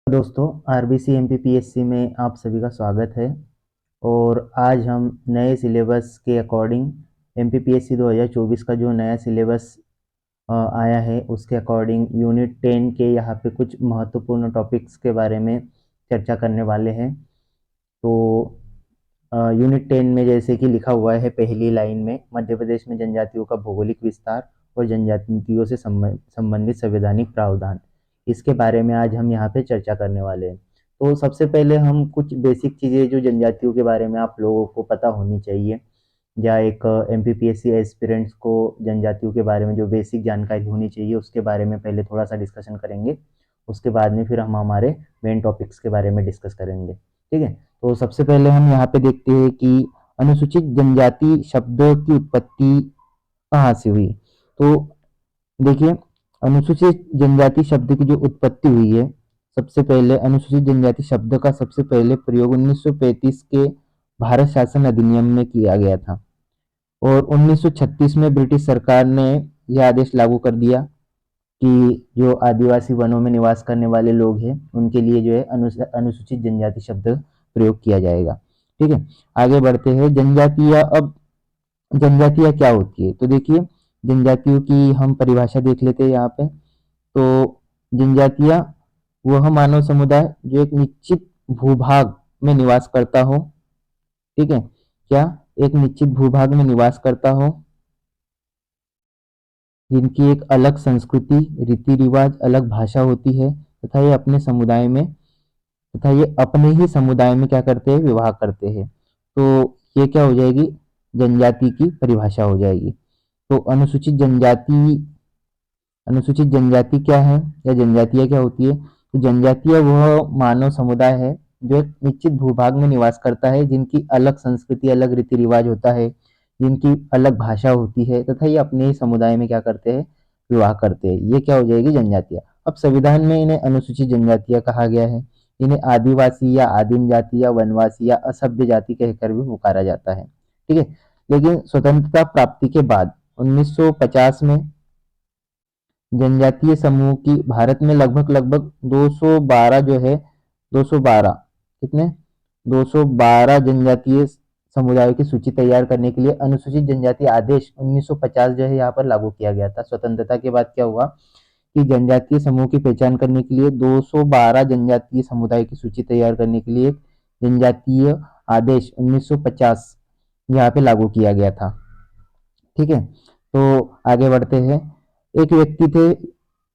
दोस्तों, RBC MPPSC में आप सभी का स्वागत है। और आज हम नए सिलेबस के अकॉर्डिंग एमपीपीएससी 2024 का जो नया सिलेबस आया है उसके अकॉर्डिंग यूनिट 10 के यहाँ पे कुछ महत्वपूर्ण टॉपिक्स के बारे में चर्चा करने वाले हैं। तो यूनिट 10 में जैसे कि लिखा हुआ है पहली लाइन में, मध्य प्रदेश में जनजातियों का भौगोलिक विस्तार और जनजातियों से संबंधित संवैधानिक प्रावधान, इसके बारे में आज हम यहाँ पे चर्चा करने वाले हैं। तो सबसे पहले हम कुछ बेसिक चीज़ें जो जनजातियों के बारे में आप लोगों को पता होनी चाहिए, या एक एमपीपीएससी एस्पिरेंट्स को जनजातियों के बारे में जो बेसिक जानकारी होनी चाहिए उसके बारे में पहले थोड़ा सा डिस्कशन करेंगे। उसके बाद में फिर हम हमारे मेन टॉपिक्स के बारे में डिस्कस करेंगे। ठीक है, तो सबसे पहले हम यहाँ पे देखते हैं कि अनुसूचित जनजाति शब्दों की उत्पत्ति कहाँ से हुई। तो देखिए, अनुसूचित जनजाति शब्द की जो उत्पत्ति हुई है, सबसे पहले अनुसूचित जनजाति शब्द का सबसे पहले प्रयोग 1935 के भारत शासन अधिनियम में किया गया था और 1936 में ब्रिटिश सरकार ने यह आदेश लागू कर दिया कि जो आदिवासी वनों में निवास करने वाले लोग हैं उनके लिए जो है अनुसूचित जनजाति शब्द प्रयोग किया जाएगा। ठीक है, आगे बढ़ते हैं। जनजातियां, अब जनजातियां क्या होती है, तो देखिए जनजातियों की हम परिभाषा देख लेते हैं यहाँ पे। तो जनजातियां वह मानव समुदाय जो एक निश्चित भूभाग में निवास करता हो। ठीक है, क्या एक निश्चित भूभाग में निवास करता हो, जिनकी एक अलग संस्कृति, रीति रिवाज, अलग भाषा होती है तथा ये अपने समुदाय में तथा ये अपने ही समुदाय में क्या करते हैं, विवाह करते हैं। तो ये क्या हो जाएगी, जनजाति की परिभाषा हो जाएगी। तो अनुसूचित जनजाति क्या है या जनजातियां क्या होती है, तो जनजातियां वह मानव समुदाय है जो एक निश्चित भूभाग में निवास करता है, जिनकी अलग संस्कृति, अलग रीति रिवाज होता है, जिनकी अलग भाषा होती है तथा ये अपने ही समुदाय में क्या करते हैं, विवाह करते हैं। ये क्या हो जाएगी, जनजातियां। अब संविधान में इन्हें अनुसूचित जनजातियां कहा गया है। इन्हें आदिवासी या आदिम जाति या वनवासी या असभ्य जाति कहकर भी पुकारा जाता है। ठीक है, लेकिन स्वतंत्रता प्राप्ति के बाद 1950 में जनजातीय समूह की भारत में लगभग लगभग 212 जो है, 212 कितने, 212 जनजातीय समुदायों की सूची तैयार करने के लिए अनुसूचित जनजाति आदेश 1950 जो है यहाँ पर लागू किया गया था। स्वतंत्रता के बाद क्या हुआ कि जनजातीय समूह की पहचान करने के लिए 212 जनजातीय समुदाय की सूची तैयार करने के लिए जनजातीय आदेश 1950 यहाँ पे लागू किया गया था। ठीक है, तो आगे बढ़ते हैं। एक व्यक्ति थे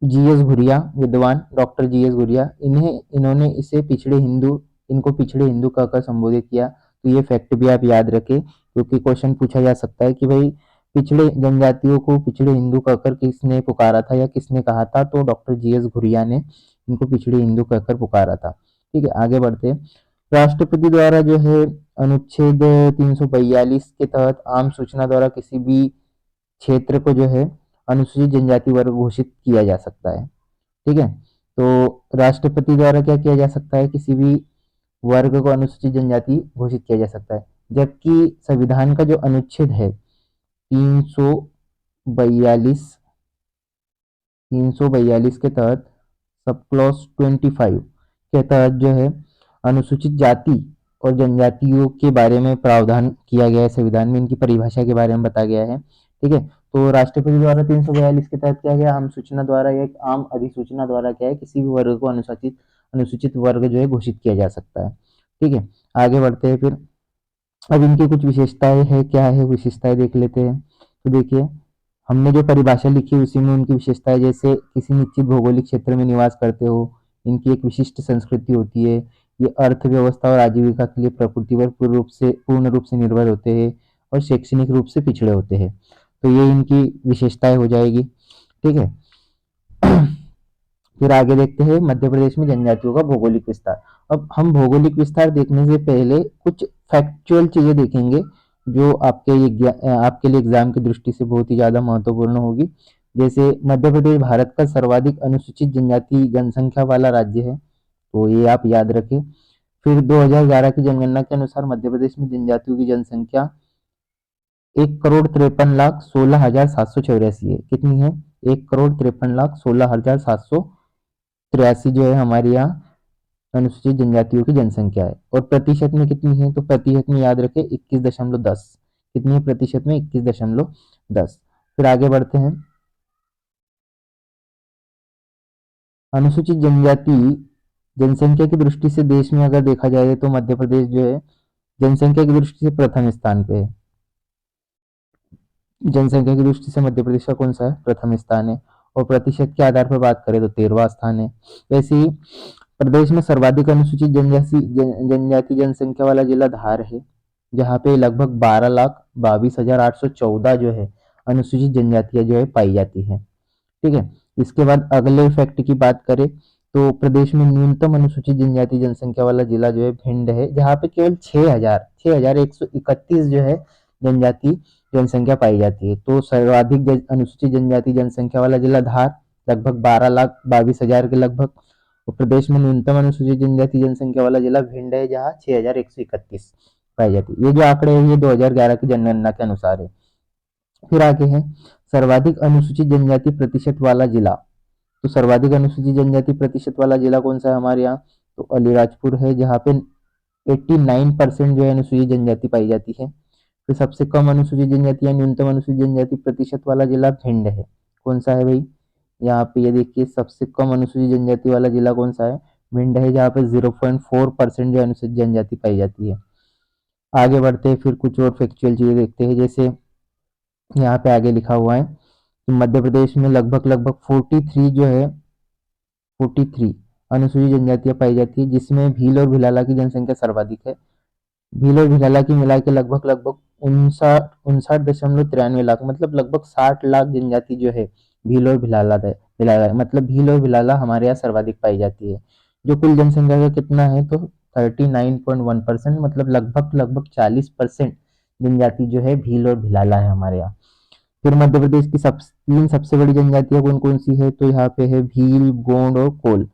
जीएस घुरिया, विद्वान डॉक्टर जीएस घुरिया, इन्होंने इसे पिछड़े हिंदू इनको पिछड़े हिंदू कहकर संबोधित किया। तो ये फैक्ट भी आप याद रखें, क्योंकि क्वेश्चन पूछा जा सकता है कि भाई पिछड़े जनजातियों को पिछड़े हिंदू कहकर किसने पुकारा था या किसने कहा था, तो डॉक्टर जीएस घुरिया ने इनको पिछड़े हिंदू कहकर पुकारा था। ठीक है, आगे बढ़ते हैं। राष्ट्रपति द्वारा जो है अनुच्छेद 342 के तहत आम सूचना द्वारा किसी भी क्षेत्र को जो है अनुसूचित जनजाति वर्ग घोषित किया जा सकता है। ठीक है, तो राष्ट्रपति द्वारा क्या किया जा सकता है, किसी भी वर्ग को अनुसूचित जनजाति घोषित किया जा सकता है। जबकि संविधान का जो अनुच्छेद है 342 342 के तहत सब क्लॉज 25 के तहत जो है अनुसूचित जाति और जनजातियों के बारे में प्रावधान किया गया है। संविधान में इनकी परिभाषा के बारे में बताया गया है। ठीक है, तो राष्ट्रपति द्वारा 342 के तहत क्या गया, आम सूचना द्वारा या एक आम अधिसूचना द्वारा क्या है, किसी भी वर्ग को अनुसूचित अनुसूचित वर्ग जो है घोषित किया जा सकता है। ठीक है, आगे बढ़ते हैं फिर। अब इनकी कुछ विशेषताएं है, क्या है विशेषताएं देख लेते हैं। तो देखिए, हमने जो परिभाषा लिखी उसी में उनकी विशेषताएं, जैसे किसी निश्चित भौगोलिक क्षेत्र में निवास करते हो, इनकी एक विशिष्ट संस्कृति होती है, ये अर्थव्यवस्था और आजीविका के लिए प्रकृति पर पूर्ण रूप से निर्भर होते हैं और शैक्षणिक रूप से पिछड़े होते हैं। तो ये इनकी विशेषताएं हो जाएगी। ठीक है, फिर आगे देखते हैं मध्य प्रदेश में जनजातियों का भौगोलिक विस्तार। अब हम भौगोलिक विस्तार देखने से पहले कुछ फैक्चुअल चीजें देखेंगे जो आपके लिए एग्जाम की दृष्टि से बहुत ही ज्यादा महत्वपूर्ण होगी। जैसे मध्य प्रदेश भारत का सर्वाधिक अनुसूचित जनजाति जनसंख्या वाला राज्य है, तो ये आप याद रखें। फिर 2011 की जनगणना के अनुसार मध्य प्रदेश में जनजातियों की जनसंख्या 1,53,16,784 है। कितनी है, 1,53,16,783 जो है हमारे यहाँ अनुसूचित जनजातियों की जनसंख्या है। और प्रतिशत में कितनी है, तो प्रतिशत में याद रखें 21.10। कितनी है प्रतिशत में, 21.10। फिर आगे बढ़ते हैं। अनुसूचित जनजाति जनसंख्या की दृष्टि से देश में अगर देखा जाए तो मध्य प्रदेश जो है जनसंख्या की दृष्टि से प्रथम स्थान पे है। जनसंख्या की दृष्टि से मध्य प्रदेश का कौन सा है, प्रथम स्थान है। और प्रतिशत के आधार पर बात करें तो 13वां स्थान है। वैसे ही प्रदेश में सर्वाधिक अनुसूचित जनजाति जनसंख्या वाला जिला धार है, जहाँ पे लगभग 12,22,814 जो है अनुसूचित जनजातियां जो है पाई जाती है। ठीक है। इसके बाद अगले फैक्ट की बात करें तो प्रदेश में न्यूनतम अनुसूचित जनजाति जनसंख्या वाला जिला जो है भिंड है, जहाँ पे केवल 6,131 जो है जनजाति जनसंख्या पाई जाती है। तो सर्वाधिक अनुसूचित जनजाति जनसंख्या वाला जिला धार, लगभग 12,22,000 के लगभग। और प्रदेश में न्यूनतम अनुसूचित जनजाति जनसंख्या वाला जिला भिंड है, जहाँ 6,131 पाई जाती है। ये जो आंकड़े हैं ये 2011 की जनगणना के अनुसार है। फिर आगे है सर्वाधिक अनुसूचित जनजाति प्रतिशत वाला जिला। तो सर्वाधिक अनुसूचित जनजाति प्रतिशत वाला जिला कौन सा है हमारे यहाँ, तो अलीराजपुर है, जहाँ पे 89% जो है अनुसूचित जनजाति पाई जाती है। फिर सबसे कम अनुसूचित जनजाति या न्यूनतम अनुसूचित जनजाति प्रतिशत वाला जिला भिंड है। कौन सा है भाई, यहाँ पे ये देखिए सबसे कम अनुसूचित जनजाति वाला जिला कौन सा है, भिंड है, जहाँ पे 0.4% जो अनुसूचित जनजाति पाई जाती है। आगे बढ़ते हैं, फिर कुछ और फैक्चुअल चीजें देखते हैं। जैसे यहाँ पे आगे लिखा हुआ है कि मध्य प्रदेश में लगभग लगभग 43 जो है 43 अनुसूचित जनजातियां पाई जाती है, जिसमें भील और भिलाला की जनसंख्या सर्वाधिक है। भील और भिलाला की मिला के लगभग लगभग 59.93 लाख, मतलब लगभग 60 लाख जनजाति जो है भील और भिलाला है, भिलाला मतलब भील और भिलाला हमारे यहाँ सर्वाधिक पाई जाती है। जो कुल जनसंख्या का कितना है, तो 39.1%, मतलब लगभग लगभग 40% जनजाति जो है भील और भिलाला है हमारे यहाँ। फिर मध्य प्रदेश की तीन सबसे बड़ी जनजातियां कौन कौन सी है, तो यहाँ पे है भील, गोंड और कोल।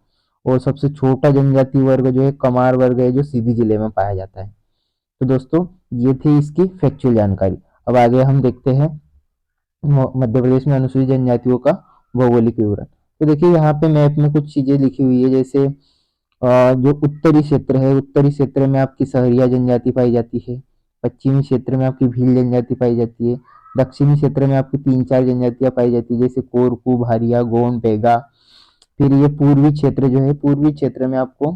और सबसे छोटा जनजाति वर्ग जो है कमार वर्ग है, जो सीधी जिले में पाया जाता है। तो दोस्तों ये थी इसकी फैक्चुअल जानकारी। अब आगे हम देखते हैं मध्य प्रदेश में अनुसूचित जनजातियों का भौगोलिक विवरण। तो देखिए यहाँ पे मैप में कुछ चीजें लिखी हुई है। जैसे जो उत्तरी क्षेत्र है, उत्तरी क्षेत्र में आपकी सहरिया जनजाति पाई जाती है। पश्चिमी क्षेत्र में आपकी भील जनजाति पाई जाती है। दक्षिणी क्षेत्र में आपकी 3-4 जनजातियां पाई जाती है, जैसे कोरकू, भारिया, गोंड, बेगा। फिर ये पूर्वी क्षेत्र जो है, पूर्वी क्षेत्र में आपको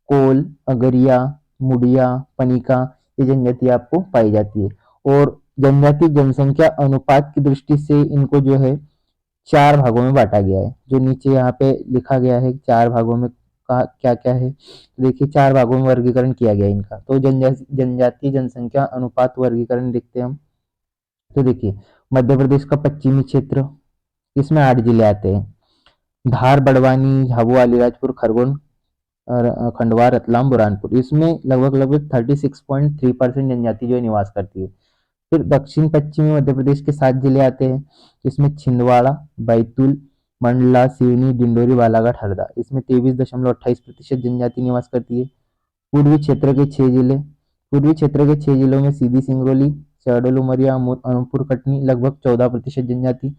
कोल, अगरिया, मुड़िया, पनिका, ये जनजाति आपको पाई जाती है। और जनजाति जनसंख्या अनुपात की दृष्टि से इनको जो है 4 भागों में बांटा गया है। जो नीचे यहाँ पे लिखा गया है 4 भागों में क्या क्या है, तो देखिए 4 भागों में वर्गीकरण किया गया है इनका। तो जनजातीय जनसंख्या अनुपात वर्गीकरण देखते हैं हम। तो देखिए मध्य प्रदेश का पश्चिमी क्षेत्र, इसमें 8 जिले आते हैं। धार, बड़वानी, झाबुआ, अलीराजपुर, खरगोन और खंडवा, रतलाम, बुरहानपुर, इसमें लगभग लगभग 36.3% जनजाति जो है निवास करती है। फिर दक्षिण पश्चिमी मध्य प्रदेश के 7 जिले आते हैं, इसमें छिंदवाड़ा, बैतूल, मंडला, सिवनी, डिंडोरी, बालाघाट, हरदा, इसमें 23.28% जनजाति निवास करती है। पूर्वी क्षेत्र के 6 जिले, पूर्वी क्षेत्र के 6 जिलों में सीधी, सिंगरौली, शहडोल, उमरिया, अनूपपुर, कटनी, लगभग 14% जनजाति।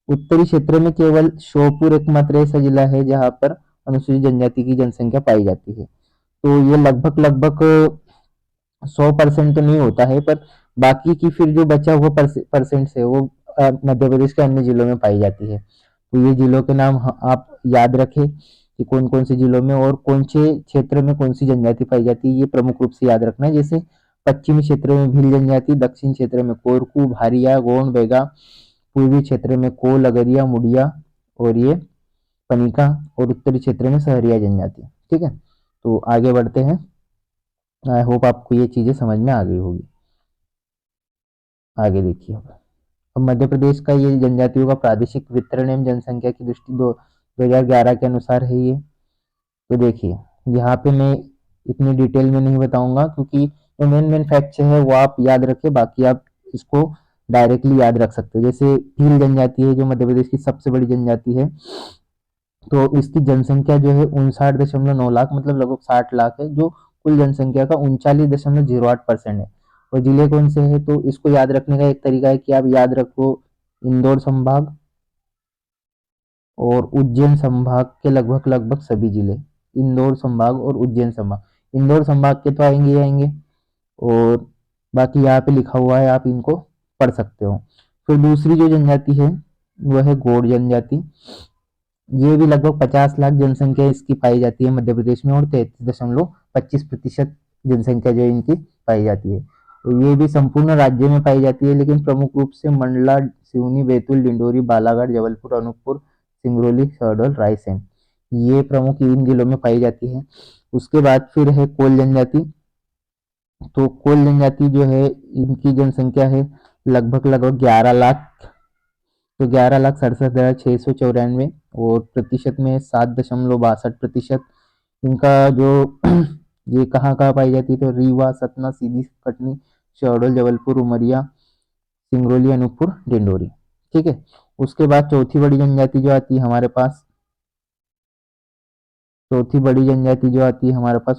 उत्तरी क्षेत्र में केवल श्योपुर एकमात्र ऐसा जिला है जहां पर अनुसूचित जनजाति की जनसंख्या पाई जाती है। तो ये लगभग लगभग 100% तो नहीं होता है, पर बाकी की फिर जो बचा हुआ परसेंट है वो मध्य प्रदेश के अन्य जिलों में पाई जाती है। तो ये जिलों के नाम आप याद रखें कि कौन कौन से जिलों में और कौन से क्षेत्र में कौन सी जनजाति पाई जाती है, ये प्रमुख रूप से याद रखना है। जैसे पश्चिमी क्षेत्र में भील जनजाति, दक्षिण क्षेत्र में कोरकू, भारिया, गोंड, बेगा, पूर्वी क्षेत्र में कोल, अगरिया, मुड़िया और ये पनिका, और उत्तरी क्षेत्र में सहरिया जनजाति। ठीक है, तो आगे बढ़ते हैं। आई होप आपको ये चीजें समझ में आ गई होगी। आगे देखिए अब मध्य प्रदेश का ये जनजातियों का प्रादेशिक वितरण एवं जनसंख्या की दृष्टि 2011 के अनुसार है ये। तो देखिए यहाँ पे मैं इतनी डिटेल में नहीं बताऊंगा, क्योंकि जो मेन मेन फैक्ट्स है वो आप याद रखें, बाकी आप इसको डायरेक्टली याद रख सकते हो। जैसे भील जनजाति है जो मध्य प्रदेश की सबसे बड़ी जनजाति है, तो इसकी जनसंख्या जो है 59.9 लाख, मतलब लगभग 60 लाख है, जो कुल जनसंख्या का 39.08% है। और जिले कौन से है, तो इसको याद रखने का एक तरीका है कि आप याद रखो इंदौर संभाग और उज्जैन संभाग के लगभग लगभग सभी जिले, इंदौर संभाग और उज्जैन संभाग। इंदौर संभाग के तो आएंगे ही आएंगे, और बाकी यहाँ पे लिखा हुआ है, आप इनको पढ़ सकते हो। फिर दूसरी जो जनजाति है वह है गौड़ जनजाति। ये भी लगभग 50 लाख जनसंख्या इसकी पाई जाती है मध्य प्रदेश में, और 33.25% जनसंख्या जो इनकी पाई जाती है। तो ये भी संपूर्ण राज्य में पाई जाती है, लेकिन प्रमुख रूप से मंडला, सिवनी, बैतूल, डिंडोरी, बालाघाट, जबलपुर, अनूपपुर, सिंगरौली, शहडोल, रायसेन, ये प्रमुख इन जिलों में पाई जाती है। उसके बाद फिर है कोल जनजाति। तो कोल जनजाति जो है इनकी जनसंख्या है लगभग 11 लाख। तो 11,67,694, और प्रतिशत में 7.62%। इनका जो ये कहाँ कहाँ पाई जाती है, तो रीवा, सतना, सीधी, कटनी, शहडोल, जबलपुर, उमरिया, सिंगरौली, अनूपपुर, डिंडोरी। ठीक है। उसके बाद चौथी बड़ी जनजाति जो आती है हमारे पास,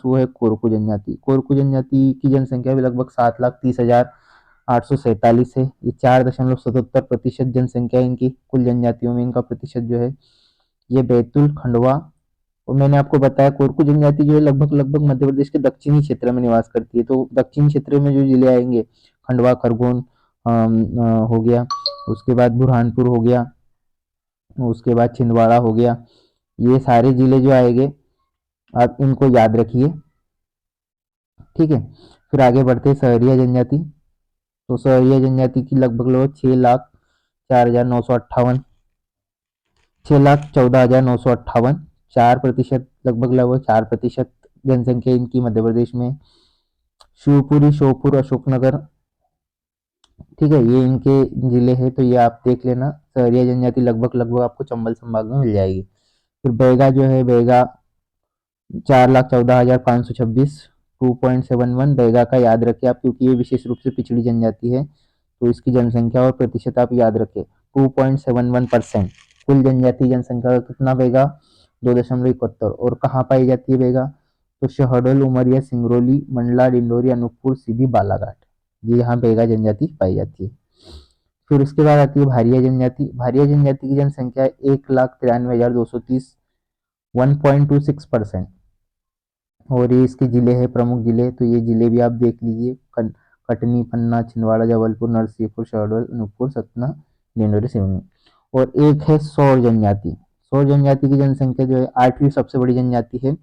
वो है कोरकू जनजाति। कोरकू जनजाति की जनसंख्या भी लगभग 7,30,847 है। ये 4.77% जनसंख्या इनकी कुल जनजातियों में, इनका प्रतिशत जो है ये बैतूल, खंडवा, और मैंने आपको बताया कोरकू जनजाति जो है लगभग मध्य प्रदेश के दक्षिणी क्षेत्र में निवास करती है। तो दक्षिण क्षेत्र में जो जिले आएंगे, खंडवा, खरगोन हो गया, उसके बाद बुरहानपुर हो गया, उसके बाद छिंदवाड़ा हो गया, ये सारे जिले जो आएंगे आप इनको याद रखिए। ठीक है। फिर आगे बढ़ते हैं सहरिया जनजाति। तो सहरिया जनजाति की लगभग 6,04,958, 6,14,958, 4%, लगभग 4% जनसंख्या इनकी मध्य प्रदेश में। शिवपुरी, श्योपुर, अशोकनगर, ठीक है, ये इनके जिले हैं। तो ये आप देख लेना। सहरिया जनजाति लगभग आपको चंबल संभाग में मिल जाएगी। फिर बैगा जो है, बैगा 4,14,526, 2.71 बैगा का याद रखें आप, क्योंकि ये विशेष रूप से पिछड़ी जनजाति है। तो इसकी जनसंख्या और प्रतिशत आप याद रखें, 2.71%। कुल जनजाति जनसंख्या का कितना बैगा, 2.71। और कहाँ पाई जाती है बैगा, तो शहडोल, उमरिया, सिंगरौली, मंडला, डिंडोरी, अनूपपुर, सीधी, बालाघाट, ये यहाँ बैगा जनजाति पाई जाती है। फिर उसके बाद आती है भारिया जनजाति। भारिया जनजाति की जनसंख्या 1,93,230, 1.26%। और ये इसके जिले हैं, प्रमुख जिले। तो ये जिले भी आप देख लीजिए, कटनी, पन्ना, छिंदवाड़ा, जबलपुर, नरसिंहपुर, शहडोल, अनूपपुर, सतना, डिंडोरी, सिवनी। और एक है सौर जनजाति। सौर जनजाति की जनसंख्या जो है 8वीं सबसे बड़ी जनजाति है,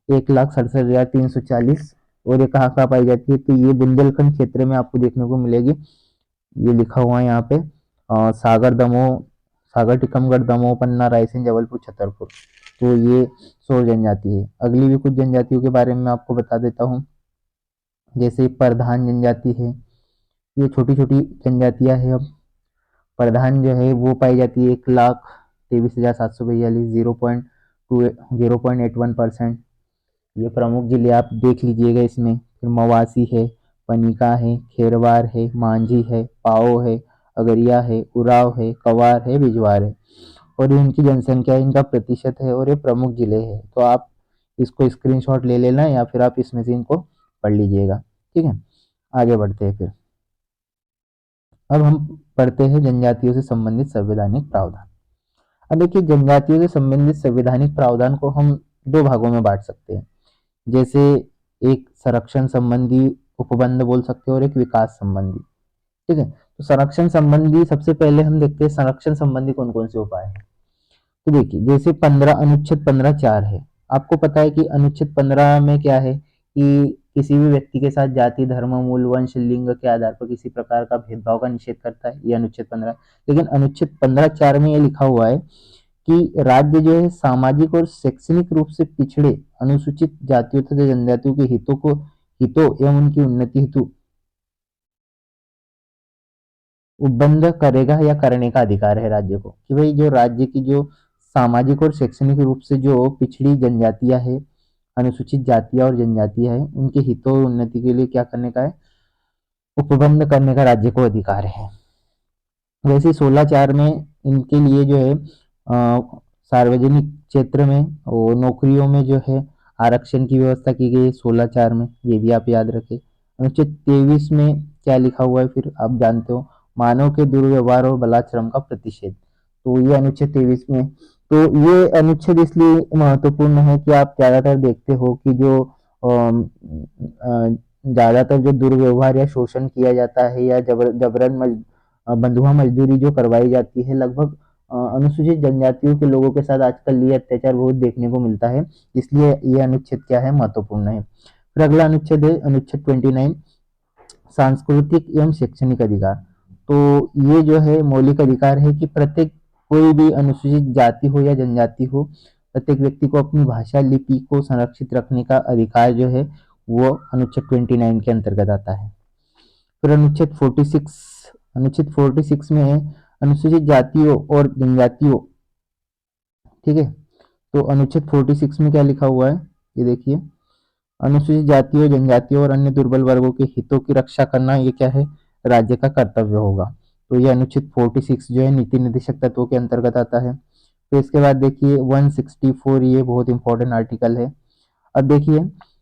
1,67,340। और ये कहाँ कहाँ पाई जाती है, तो ये बुंदेलखंड क्षेत्र में आपको देखने को मिलेगी। ये लिखा हुआ है यहाँ पे, सागर, दमोह, सागर, टीकमगढ़, दमोह, पन्ना, रायसेन, जबलपुर, छतरपुर। तो ये सौर जनजाति है। अगली भी कुछ जनजातियों के बारे में आपको बता देता हूँ, जैसे प्रधान जनजाति है। ये छोटी छोटी जनजातियां है। अब प्रधान जो है वो पाई जाती है 1,23,742, 0.81%। ये प्रमुख जिले आप देख लीजिएगा इसमें। फिर मवासी है, पनिका है, खेरवार है, मांझी है, पाओ है, अगरिया है, उराव है, कवार है, बिजवार है। और ये इनकी जनसंख्या, इनका प्रतिशत है, और ये प्रमुख जिले हैं। तो आप इसको स्क्रीनशॉट ले लेना, या फिर आप इसमें से इनको पढ़ लीजिएगा। ठीक है। आगे बढ़ते हैं फिर। अब हम पढ़ते हैं जनजातियों से संबंधित संवैधानिक प्रावधान। अब देखिए, जनजातियों से संबंधित संवैधानिक प्रावधान को हम दो भागों में बांट सकते हैं। जैसे एक संरक्षण संबंधी उपबंध बोल सकते हैं, और एक विकास संबंधी। ठीक है। तो संरक्षण संबंधी सबसे पहले हम देखते हैं संरक्षण संबंधी कौन कौन से उपाय हैं। तो देखिए, जैसे 15 अनुच्छेद 15(4) है। आपको पता है कि अनुच्छेद 15 में क्या है, कि किसी भी व्यक्ति के साथ जाति, धर्म, मूल, वंश, लिंग के आधार पर किसी प्रकार का भेदभाव का निषेध करता है, ये अनुच्छेद 15। लेकिन अनुच्छेद 15(4) में ये लिखा हुआ है कि राज्य जो है सामाजिक और शैक्षणिक रूप से पिछड़े अनुसूचित जातियों तथा जनजातियों के हितों एवं उनकी उन्नति हेतु उपबंध करेगा या करने का अधिकार है राज्य को। कि भाई जो राज्य की जो सामाजिक और शैक्षणिक रूप से जो पिछड़ी जनजातियां है, अनुसूचित जातियां और जनजातियां है, उनके हितों और उन्नति के लिए क्या करने का है, उपबंध करने का राज्य को अधिकार है। वैसे 16(4) में इनके लिए जो है सार्वजनिक क्षेत्र में और नौकरियों में जो है आरक्षण की व्यवस्था की गई है 16(4) में, ये भी आप याद रखें। अनुच्छेद 23 में क्या लिखा हुआ है, फिर आप जानते हो, मानव के दुर्व्यवहार और बलात्श्रम का प्रतिषेध। तो ये अनुच्छेद 23 में तो ये अनुच्छेद इसलिए महत्वपूर्ण है कि आप ज़्यादातर देखते हो कि जो ज़्यादातर जो दुर्व्यवहार या शोषण किया जाता है या जबरन बंधुआ मजदूरी जो करवाई जाती है, लगभग अनुसूचित जनजातियों के लोगों के साथ आजकल ये अत्याचार बहुत देखने को मिलता है। इसलिए ये अनुच्छेद क्या है, महत्वपूर्ण है। फिर अगला अनुच्छेद है अनुच्छेद 29, सांस्कृतिक एवं शैक्षणिक अधिकार। तो ये जो है मौलिक अधिकार है कि प्रत्येक कोई भी अनुसूचित जाति हो या जनजाति हो, प्रत्येक व्यक्ति को अपनी भाषा लिपि को संरक्षित रखने का अधिकार जो है वो अनुच्छेद 29 के अंतर्गत आता है। फिर अनुच्छेद 46 में है अनुसूचित जातियों और जनजातियों। ठीक है, तो अनुच्छेद 46 में क्या लिखा हुआ है, ये देखिए, अनुसूचित जातियों, जनजातियों और अन्य दुर्बल वर्गों के हितों की रक्षा करना ये क्या है, राज्य का कर्तव्य होगा। तो ये अनुच्छेद 46 जो है नीति निर्देशक तत्वों के अंतर्गत आता है। तो इसके बाद देखिए 164, ये बहुत इंपॉर्टेंट आर्टिकल है। अब देखिए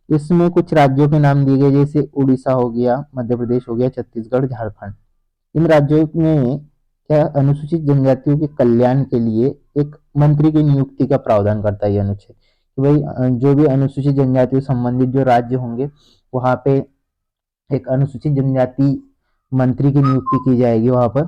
इसमें कुछ राज्यों के नाम दिए गए, जैसे उड़ीसा हो गया, मध्य प्रदेश हो गया, छत्तीसगढ़, झारखंड। इन राज्यों में क्या अनुसूचित जनजातियों के कल्याण के लिए एक मंत्री की नियुक्ति का प्रावधान करता है ये अनुच्छेद, कि भाई जो भी अनुसूचित जनजातियों संबंधित जो राज्य होंगे वहां पे एक अनुसूचित जनजाति मंत्री की नियुक्ति की जाएगी वहां पर।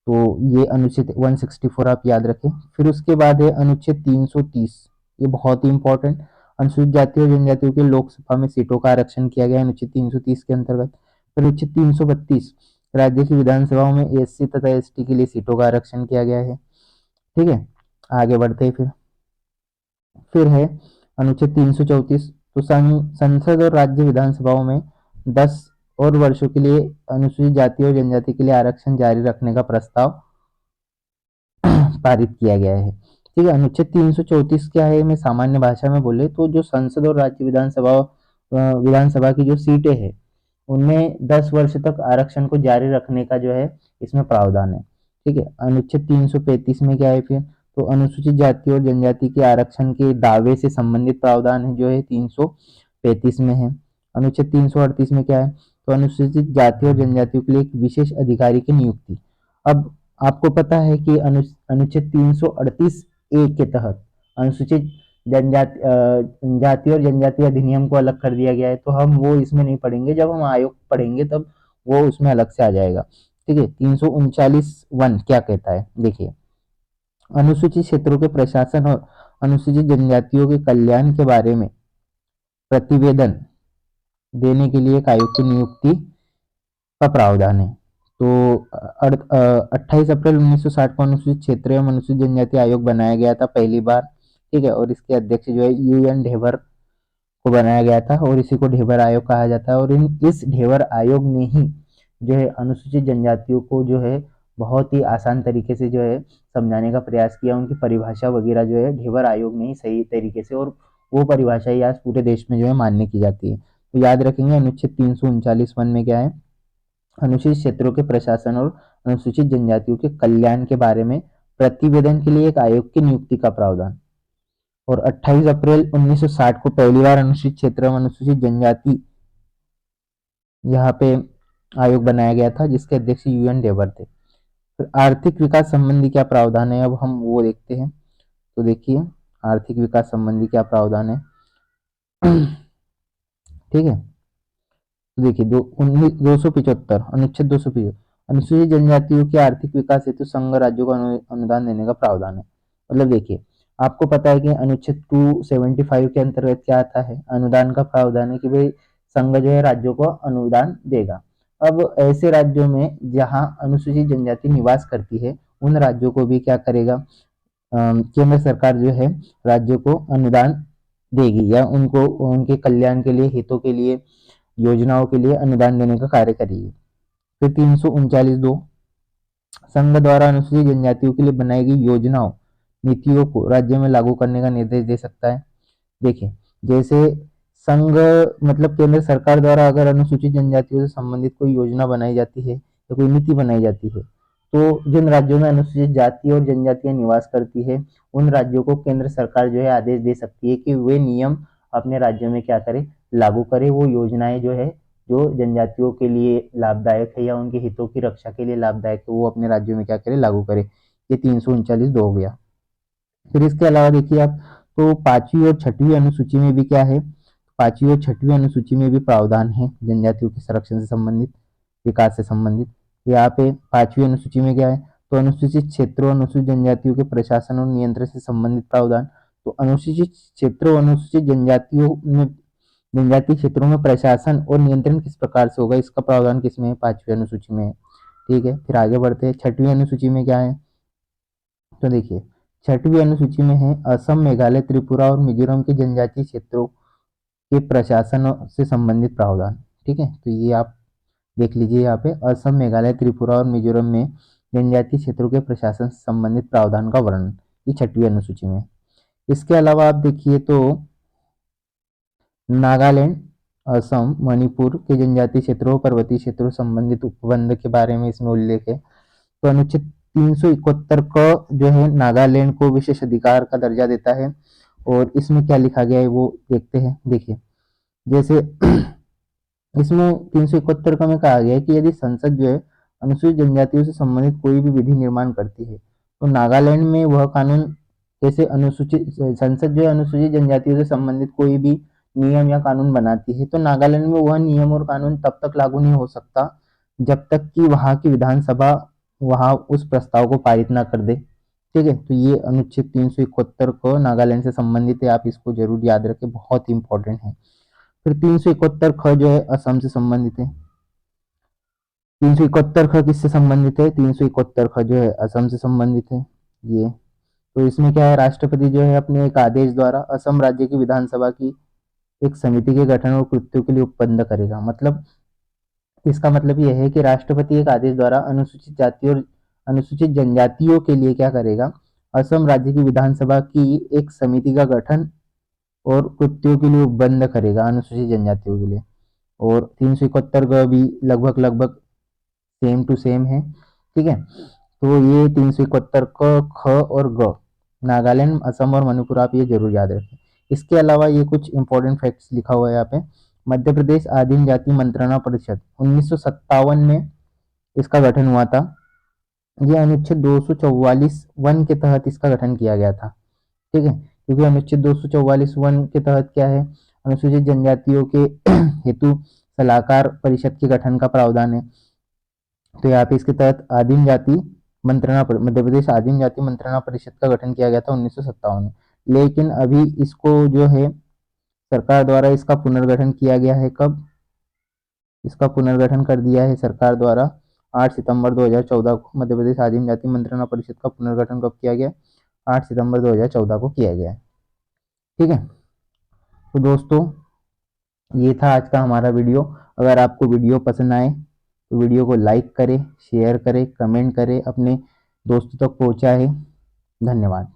तो ये अनुच्छेद 164 आप याद रखें। फिर उसके बाद है अनुच्छेद 330, ये बहुत ही इंपॉर्टेंट, अनुसूचित जाति और जनजातियों के लोकसभा में सीटों का आरक्षण किया गया अनुच्छेद 330 के अंतर्गत। फिर अनुच्छेद 332, राज्य की विधानसभाओं में एससी तथा एसटी के लिए सीटों का आरक्षण किया गया है। ठीक है, आगे बढ़ते हैं। फिर है अनुच्छेद 334, तो संसद और राज्य विधानसभाओं में 10 और वर्षों के लिए अनुसूचित जाति और जनजाति के लिए आरक्षण जारी रखने का प्रस्ताव पारित किया गया है। ठीक है, अनुच्छेद 334 क्या है, मैं सामान्य भाषा में बोले तो जो संसद और राज्य विधानसभा की जो सीटें हैं उनमें 10 वर्ष तक आरक्षण को जारी रखने का जो है इसमें प्रावधान है। ठीक है, अनुच्छेद 335 में क्या है फिर, तो अनुसूचित जाति और जनजाति के आरक्षण के दावे से संबंधित प्रावधान है जो है 335 में है। अनुच्छेद 338 में क्या है, तो अनुसूचित जाति और जनजातियों के लिए एक विशेष अधिकारी की नियुक्ति। अब आपको पता है कि अनुच्छेद 338 ए के तहत अनुसूचित जाति और जनजाति अधिनियम को अलग कर दिया गया है, तो हम वो इसमें नहीं पढ़ेंगे, जब हम आयोग पढ़ेंगे तब वो उसमें अलग से आ जाएगा। ठीक है, 339(1) क्या कहता है, देखिए, अनुसूचित क्षेत्रों के प्रशासन और अनुसूचित जनजातियों के कल्याण के बारे में प्रतिवेदन देने के लिए एक आयोग की नियुक्ति का प्रावधान है। तो 28 अप्रैल 1960 को अनुसूचित क्षेत्र एवं अनुसूचित जनजाति आयोग बनाया गया था पहली बार। ठीक है, और इसके अध्यक्ष जो है UN ढेबर को बनाया गया था और इसी को ढेबर आयोग कहा जाता है। और इस ढेबर आयोग ने ही जो है अनुसूचित जनजातियों को जो है बहुत ही आसान तरीके से जो है समझाने का प्रयास किया, उनकी परिभाषा वगैरह जो है ढेबर आयोग ने ही सही तरीके से, और वो परिभाषा ही आज पूरे देश में जो है मान्य की जाती है। तो याद रखेंगे अनुच्छेद 339(1) में क्या है, अनुसूचित क्षेत्रों के प्रशासन और अनुसूचित जनजातियों के कल्याण के बारे में प्रतिवेदन के लिए एक आयोग की नियुक्ति का प्रावधान। और 28 अप्रैल 1960 को पहली बार अनुसूचित क्षेत्र एवं अनुसूचित जनजाति यहाँ पे आयोग बनाया गया था जिसके अध्यक्ष UN ढेबर थे। फिर आर्थिक विकास संबंधी क्या प्रावधान है, अब हम वो देखते हैं। तो देखिए आर्थिक विकास संबंधी क्या प्रावधान है। ठीक है, तो देखिए 275 अनुच्छेद 275, अनुसूचित जनजातियों के आर्थिक विकास हेतु संघ राज्यों को अनुदान देने का प्रावधान है। मतलब देखिए आपको पता है कि अनुच्छेद 275 के अंतर्गत क्या आता है, अनुदान का प्रावधान है कि भाई संघ जो है राज्यों को अनुदान देगा। अब ऐसे राज्यों में जहां अनुसूचित जनजाति निवास करती है उन राज्यों को भी क्या करेगा, केंद्र सरकार जो है राज्यों को अनुदान देगी या उनको उनके कल्याण के लिए, हितों के लिए, योजनाओं के लिए अनुदान देने का कार्य करेगी। फिर 339(2), संघ द्वारा अनुसूचित जनजातियों के लिए बनाई गई योजनाओं नीतियों को राज्य में लागू करने का निर्देश दे सकता है। देखिए जैसे संघ मतलब केंद्र सरकार द्वारा अगर अनुसूचित जनजातियों से संबंधित कोई योजना बनाई जाती है या कोई नीति बनाई जाती है, तो जिन राज्यों में अनुसूचित जाति और जनजातियां निवास करती है उन राज्यों को केंद्र सरकार जो है आदेश दे सकती है कि वे नियम अपने राज्यों में क्या करे, लागू करे। वो योजनाएं जो है जो जनजातियों के लिए लाभदायक है या उनके हितों की रक्षा के लिए लाभदायक है वो अपने राज्यों में क्या करे, लागू करे। ये 339(2) हो गया। फिर इसके अलावा देखिए आप, तो पांचवी और छठवीं अनुसूची में भी क्या है, पांचवी और छठवीं अनुसूची में भी प्रावधान है जनजातियों के संरक्षण से संबंधित, विकास से संबंधित। यहाँ पे पांचवी अनुसूची में क्या है, तो अनुसूचित क्षेत्रों, अनुसूचित जनजातियों के प्रशासन और नियंत्रण से संबंधित प्रावधान। तो अनुसूचित क्षेत्रों, अनुसूचित जनजातियों में, जनजातीय क्षेत्रों में प्रशासन और नियंत्रण किस प्रकार से होगा, इसका प्रावधान किसमें है, पांचवी अनुसूची में है। ठीक है, फिर आगे बढ़ते हैं, छठवीं अनुसूची में क्या है, तो देखिए छठवीं अनुसूची में है असम, मेघालय, त्रिपुरा और मिजोरम के जनजातीय क्षेत्रों के प्रशासन से संबंधित प्रावधान। ठीक है, तो ये आप देख लीजिए यहाँ पे, असम, मेघालय, त्रिपुरा और मिजोरम में जनजातीय क्षेत्रों के प्रशासन से संबंधित प्रावधान का वर्णन, ये छठवीं अनुसूची में। इसके अलावा आप देखिए तो नागालैंड, असम, मणिपुर के जनजातीय क्षेत्रों, पर्वतीय क्षेत्रों से संबंधित उपबंध के बारे में इसमें उल्लेख है। तो अनुच्छेद 371 का जो है नागालैंड को विशेष अधिकार का दर्जा देता है। और इसमें क्या लिखा गया है वो देखते हैं। देखिए जैसे इसमें 371 का में कहा गया है कि यदि संसद जो है अनुसूचित जनजातियों से संबंधित कोई भी विधि निर्माण करती है, तो नागालैंड में वह कानून, जैसे अनुसूचित संसद जो है अनुसूचित जनजातियों से संबंधित कोई भी नियम या कानून बनाती है, तो नागालैंड में वह नियम और कानून तब तक लागू नहीं हो सकता जब तक कि वहां की विधानसभा वहां उस प्रस्ताव को पारित ना कर दे। ठीक है, तो ये अनुच्छेद 371 को नागालैंड से संबंधित है, आप इसको जरूर याद रखें, बहुत इंपॉर्टेंट है। फिर 371 ख जो है असम से संबंधित है। 371 ख किससे संबंधित है, 371 ख जो है असम से संबंधित है। ये तो इसमें क्या है, राष्ट्रपति जो है अपने एक आदेश द्वारा असम राज्य की विधानसभा की एक समिति के गठन और कृत्यों के लिए उपबंध करेगा। मतलब इसका मतलब यह है कि राष्ट्रपति एक आदेश द्वारा अनुसूचित जाति और अनुसूचित जनजातियों के लिए क्या करेगा, असम राज्य की विधानसभा की एक समिति का गठन और कृत्यों के लिए उपबंध करेगा अनुसूचित जनजातियों के लिए। और 371 का भी लगभग लगभग सेम टू सेम है। ठीक है, तो ये 371 का ख और ग, नागालैंड, असम और मणिपुर, आप ये जरूर याद रखें। इसके अलावा ये कुछ इंपॉर्टेंट फैक्ट्स लिखा हुआ है यहाँ पे। मध्य प्रदेश आदिम जाति मंत्रणा परिषद 1957 में इसका गठन हुआ था। ये अनुच्छेद 244 वन के तहत इसका गठन किया गया था। ठीक है, क्योंकि अनुच्छेद 244 वन के तहत क्या है, अनुसूचित जनजातियों के हेतु सलाहकार परिषद के गठन का प्रावधान है। तो यहाँ पे इसके तहत आदिम जाति मंत्रणा, मध्य प्रदेश आदिम जाति मंत्रणा परिषद का गठन किया गया था 1957 में। लेकिन अभी इसको जो है सरकार द्वारा इसका पुनर्गठन किया गया है। कब इसका पुनर्गठन कर दिया है सरकार द्वारा, 8 सितंबर 2014 को मध्य प्रदेश आदिम जाति मंत्रणा परिषद का पुनर्गठन कब किया गया, 8 सितंबर 2014 को किया गया है। ठीक है, तो दोस्तों ये था आज का हमारा वीडियो। अगर आपको वीडियो पसंद आए तो वीडियो को लाइक करें, शेयर करें, कमेंट करें, अपने दोस्तों तक पहुंचाएं। धन्यवाद।